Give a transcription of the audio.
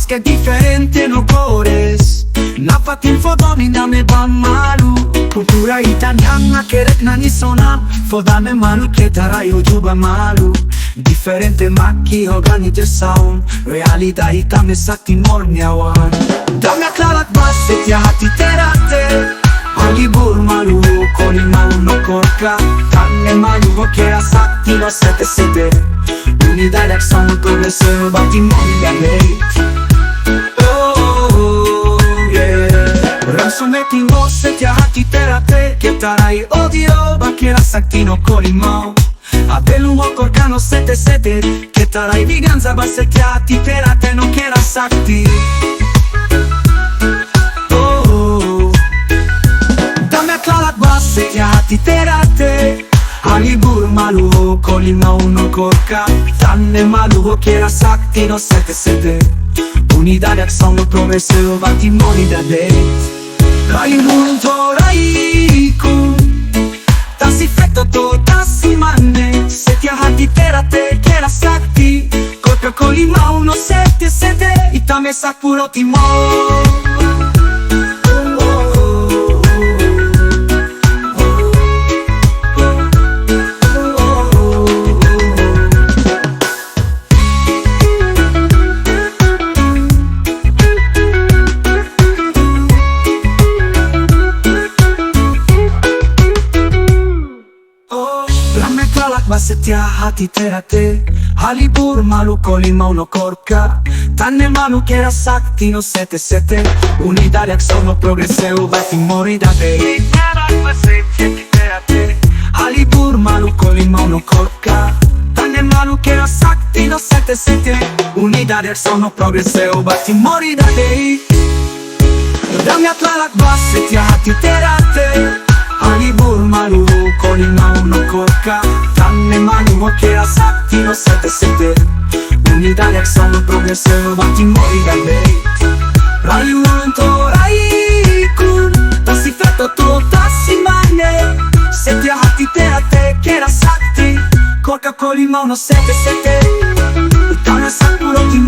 che diferente no colores. Na fatin fodoni dame ban malu. Kultura italiana che regna ni sona. Fodame malu che tarayo juba malu. Diferente maki organite sound. Realita itame sakti morni awan. Dame aklalat basse tiati terate. Hollywood malu koli malu no korka. Tanne malu vokera sakti no sete sete. Unidad action progressive bati mondial Ransometti mosse tiati terate. Che tarai odio bakera sakti no koli mau. Abelu korkano sete sete. Che tarai viganza basse tiati terate no kera sakti. Tiati terate Hollywood malu koli mau no korka. Tanne malu che sakti no sete sete. Unidad action no progressive bati mondial Rai multo rai kun. Tassi fetto to tassi manne. Se ti hati terate che sakti. Korka koli mau no sete sete. Itame sakpuro timo. Basse tiati terate Hollywood malu koli mau no korka. Tanne malu che sakti no sete sete. Unidad action no progressive bati mori da te. Basse tiati terate Hollywood malu koli mau no korka. Tanne malu che sakti no sete sete. Unidad action no progressive bati mori da te. Dami atlala basse tiati terate Hollywood malu koli mau no korka. Tanne malu che sakti no sete sete. Unidad action no progressive bati mori da lei. Rai unto rai kun. Tassi fetto to tassi mane. Se ti hati terate che sakti. Korka koli mau no sete sete. Itame sakpuro ti